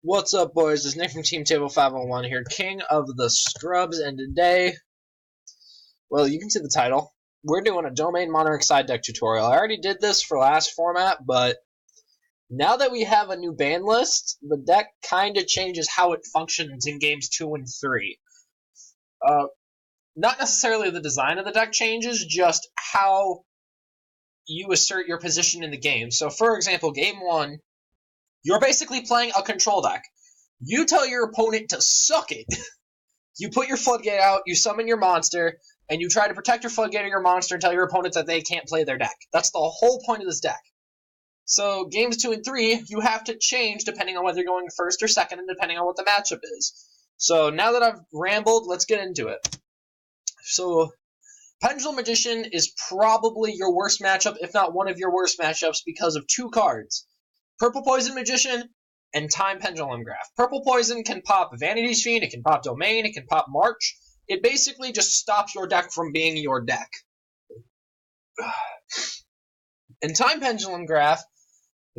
What's up, boys? It's Nick from Team Table 501 here, King of the Scrubs, and today, well, you can see the title. We're doing a Domain Monarch side deck tutorial. I already did this for last format, but now that we have a new ban list, the deck kind of changes how it functions in games 2 and 3. Not necessarily the design of the deck changes, just how you assert your position in the game. So, for example, game 1, you're basically playing a control deck. You tell your opponent to suck it. You put your floodgate out, you summon your monster, and you try to protect your floodgate or your monster and tell your opponents that they can't play their deck. That's the whole point of this deck. So games 2 and 3, you have to change depending on whether you're going first or second and depending on what the matchup is. So now that I've rambled, let's get into it. So Pendulum Magician is probably your worst matchup, if not one of your worst matchups, because of two cards. Purple Poison Magician and Time Pendulum Graph. Purple Poison can pop Vanity's Fiend, it can pop Domain, it can pop March. It basically just stops your deck from being your deck. And Time Pendulum Graph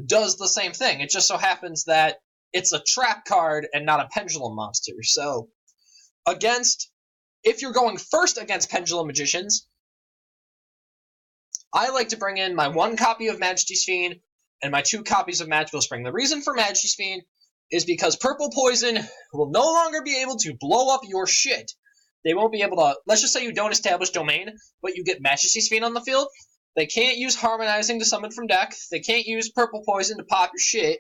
does the same thing. It just so happens that it's a trap card and not a pendulum monster. So, if you're going first against Pendulum Magicians, I like to bring in my 1 copy of Majesty's Fiend and my 2 copies of Magical Spring. The reason for Majesty's Fiend is because Purple Poison will no longer be able to blow up your shit. They won't be able to, let's just say you don't establish Domain, but you get Majesty's Fiend on the field. They can't use Harmonizing to summon from deck, they can't use Purple Poison to pop your shit,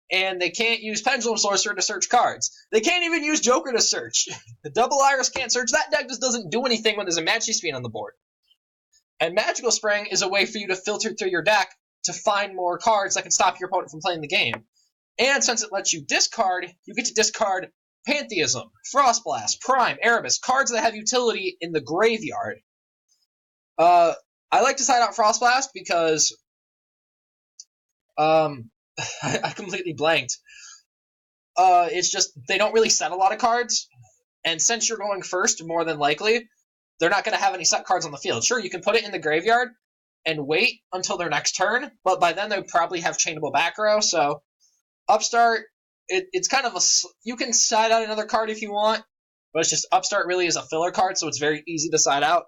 and they can't use Pendulum Sorcerer to search cards. They can't even use Joker to search. The Double Iris can't search. That deck just doesn't do anything when there's a Majesty's Fiend on the board. And Magical Spring is a way for you to filter through your deck to find more cards that can stop your opponent from playing the game. And since it lets you discard, you get to discard Pantheism, Frostblast, Prime, Erebus, cards that have utility in the graveyard. I like to side out Frostblast because I completely blanked. It's just they don't really set a lot of cards, and since you're going first, more than likely, they're not going to have any set cards on the field. Sure, you can put it in the graveyard and wait until their next turn, but by then they probably have chainable back row, so Upstart, it's kind of a... You can side out another card if you want, but it's just Upstart really is a filler card, so it's very easy to side out.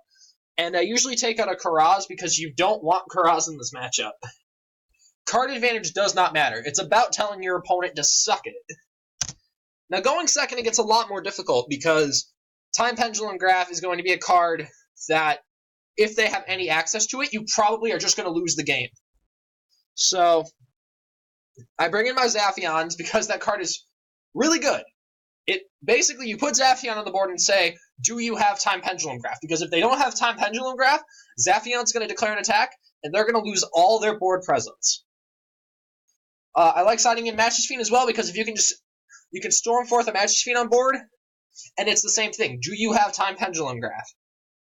And I usually take out a Karaz because you don't want Karaz in this matchup. Card advantage does not matter. It's about telling your opponent to suck it. Now, going second, it gets a lot more difficult because Time Pendulum Graph is going to be a card that, if they have any access to it, you probably are just going to lose the game. So, I bring in my Zaphions because that card is really good. Basically, you put Zaphion on the board and say, do you have Time Pendulum Graph? Because if they don't have Time Pendulum Graph, Zaphion's going to declare an attack, and they're going to lose all their board presence. I like siding in Majesty's Fiend as well, because if you can storm forth a Majesty's Fiend on board, and it's the same thing. Do you have Time Pendulum Graph?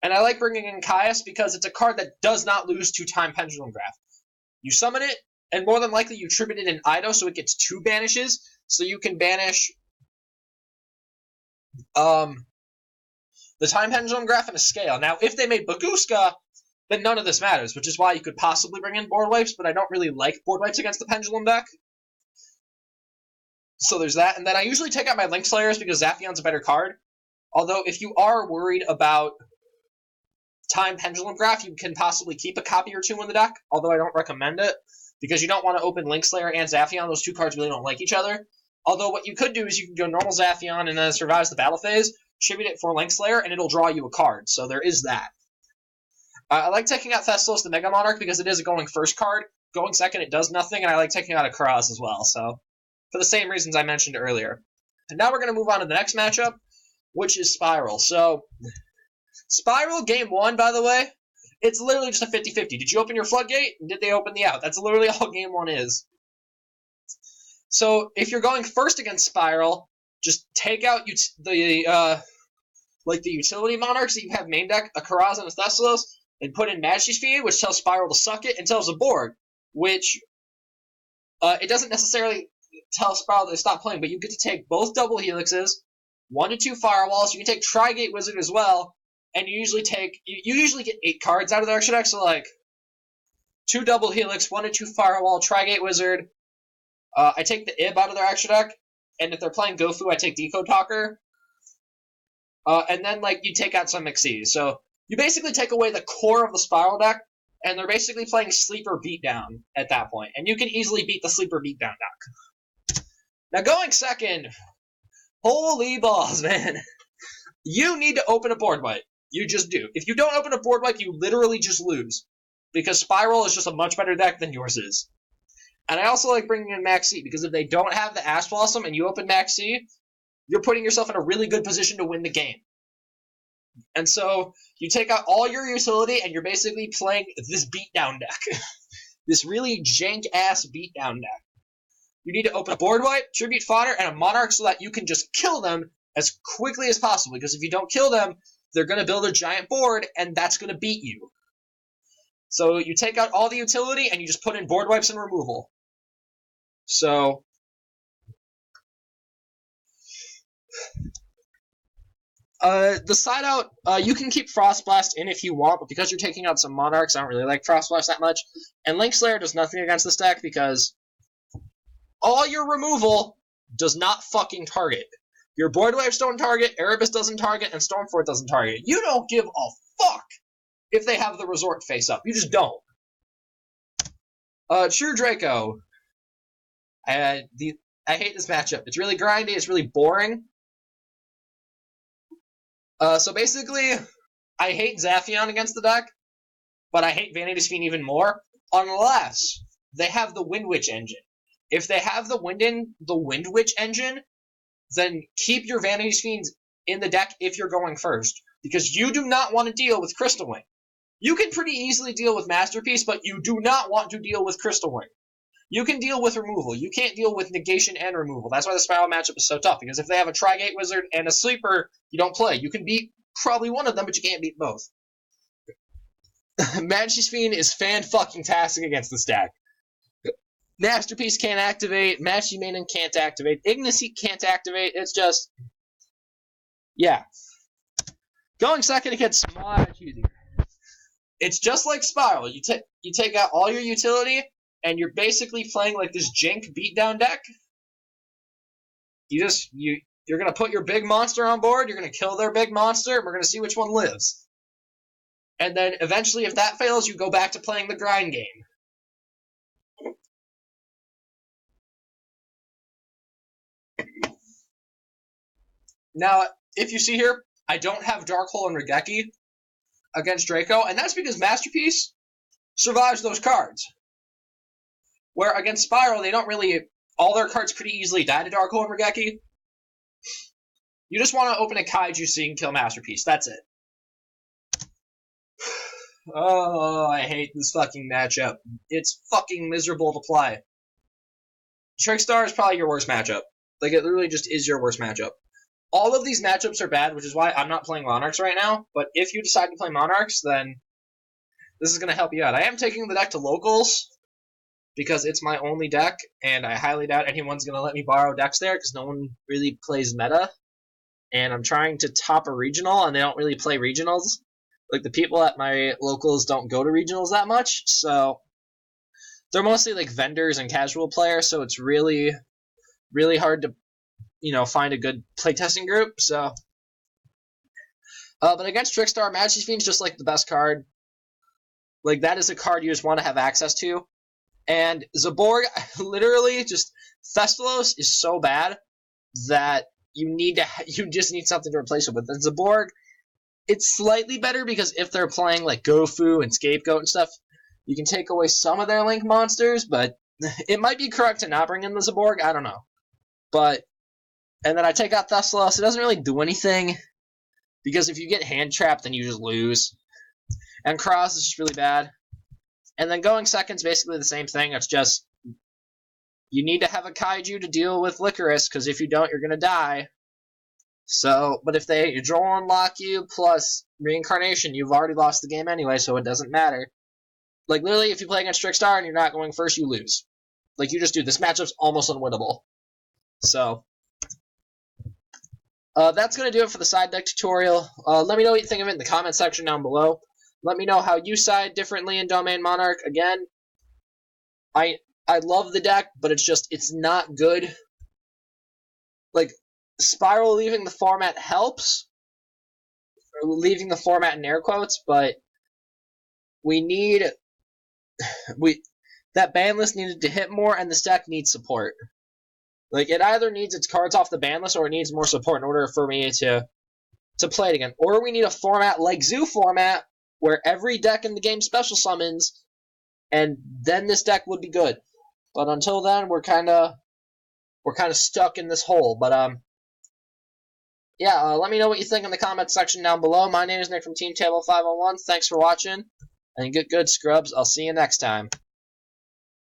And I like bringing in Caius because it's a card that does not lose to Time Pendulum Graph. You summon it, and more than likely you tribute it in Ido, so it gets 2 banishes, so you can banish the Time Pendulum Graph and a Scale. Now, if they made Baguska, then none of this matters, which is why you could possibly bring in board wipes, but I don't really like board wipes against the Pendulum deck. So there's that, and then I usually take out my Link Slayers because Zaphion's a better card. Although, if you are worried about Time Pendulum Graph, you can possibly keep a copy or 2 in the deck, although I don't recommend it, because you don't want to open Link Slayer and Zaphion. Those 2 cards really don't like each other. Although what you could do is you can go normal Zaphion and then it survives the battle phase, tribute it for Link Slayer, and it'll draw you a card. So there is that. I like taking out Thessalos the Mega Monarch because it is a going first card. Going second, it does nothing, and I like taking out a Karaz as well. So for the same reasons I mentioned earlier. And now we're going to move on to the next matchup, which is SPYRAL. So SPYRAL game 1, by the way, it's literally just a 50-50. Did you open your floodgate? Did they open the out? That's literally all game 1 is. So if you're going first against SPYRAL, just take out the utility monarchs that you have main deck, a Karaz and a Thessalos, and put in Majesty's Fiend, which tells SPYRAL to suck it, and tells the board, which it doesn't necessarily tell SPYRAL to stop playing, but you get to take both double helixes, 1 to 2 firewalls. You can take Trigate Wizard as well, and you usually get 8 cards out of the extra deck. So like 2 double helix, 1 to 2 firewall, Trigate Wizard. I take the Ib out of their extra deck, and if they're playing Gofu, I take Decode Talker. And then, like, you take out some Mixes. So you basically take away the core of the Spiral deck, and they're basically playing Sleeper Beatdown at that point. And you can easily beat the Sleeper Beatdown deck. Now, going second, holy balls, man. You need to open a board wipe. You just do. If you don't open a board wipe, you literally just lose. Because Spiral is just a much better deck than yours is. And I also like bringing in Max C, because if they don't have the Ash Blossom and you open Max C, you're putting yourself in a really good position to win the game. And so you take out all your utility, and you're basically playing this beatdown deck. This really jank-ass beatdown deck. You need to open a board wipe, tribute fodder, and a monarch so that you can just kill them as quickly as possible. Because if you don't kill them, they're going to build a giant board, and that's going to beat you. So you take out all the utility, and you just put in board wipes and removal. So the side out, you can keep Frostblast in if you want, but because you're taking out some Monarchs, I don't really like Frostblast that much. And Link Slayer does nothing against this deck because all your removal does not fucking target. Your Board Wipes don't target, Erebus doesn't target, and Stormfort doesn't target. You don't give a fuck if they have the Resort face up. You just don't. True Draco. I hate this matchup. It's really grindy, it's really boring. So basically, I hate Zaphion against the deck, but I hate Vanity's Fiend even more, unless they have the Wind Witch engine. If they have the Wind Witch engine, then keep your Vanity's Fiends in the deck if you're going first, because you do not want to deal with Crystal Wing. You can pretty easily deal with Masterpiece, but you do not want to deal with Crystal Wing. You can deal with removal. You can't deal with negation and removal. That's why the Spiral matchup is so tough, because if they have a Tri-Gate Wizard and a Sleeper, you don't play. You can beat probably one of them, but you can't beat both. Vanity's Fiend is fan-fucking-tastic against this deck. Masterpiece can't activate, Machi Maiden can't activate, Ignicy can't activate, it's just... yeah. Going second, it gets much easier. It's just like Spiral. You take out all your utility, and you're basically playing like this jank beatdown deck. You're gonna put your big monster on board, you're gonna kill their big monster, and we're gonna see which one lives. And then eventually, if that fails, you go back to playing the grind game. Now, if you see here, I don't have Dark Hole and Regeki against Draco, and that's because Masterpiece survives those cards. Where against Spiral, they don't really... all their cards pretty easily die to Dark Hole and Regeki. You just want to open a Kaiju so you can kill Masterpiece. That's it. Oh, I hate this fucking matchup. It's fucking miserable to play. Trickstar is probably your worst matchup. Like, it literally just is your worst matchup. All of these matchups are bad, which is why I'm not playing Monarchs right now. But if you decide to play Monarchs, then this is going to help you out. I am taking the deck to Locals because it's my only deck, and I highly doubt anyone's going to let me borrow decks there because no one really plays meta. And I'm trying to top a regional, and they don't really play regionals. Like, the people at my Locals don't go to regionals that much, so they're mostly, like, vendors and casual players, so it's really, really hard to, you know, find a good playtesting group, so... but against Trickstar, Majesty's Fiend's just, like, the best card. Like, that is a card you just want to have access to. And Zaborg, literally, just... Thestalos is so bad that you just need something to replace it with. And Zaborg, it's slightly better because if they're playing, like, Gofu and Scapegoat and stuff, you can take away some of their Link monsters, but it might be correct to not bring in the Zaborg, I don't know. But... and then I take out Thestalos. It doesn't really do anything, because if you get hand-trapped, then you just lose. And Cross is just really bad. And then going second is basically the same thing. It's just, you need to have a Kaiju to deal with Licorice, because if you don't, you're going to die. So, but if they Joel unlock you, plus Reincarnation, you've already lost the game anyway, so it doesn't matter. Like, literally, if you play against Trickstar and you're not going first, you lose. Like, you just do. This matchup's almost unwinnable. So... that's going to do it for the side deck tutorial. Let me know what you think of it in the comment section down below. Let me know how you side differently in Domain Monarch. Again, I love the deck, but it's not good. like, Spiral leaving the format helps, or leaving the format in air quotes, but we need that ban list needed to hit more, and this deck needs support. Like, it either needs its cards off the ban list, or it needs more support in order for me to play it again. Or we need a format like Zoo format, where every deck in the game special summons, and then this deck would be good. But until then, we're kind of stuck in this hole. But yeah, let me know what you think in the comment section down below. My name is Nick from Team Table 501. Thanks for watching, and get good, scrubs. I'll see you next time.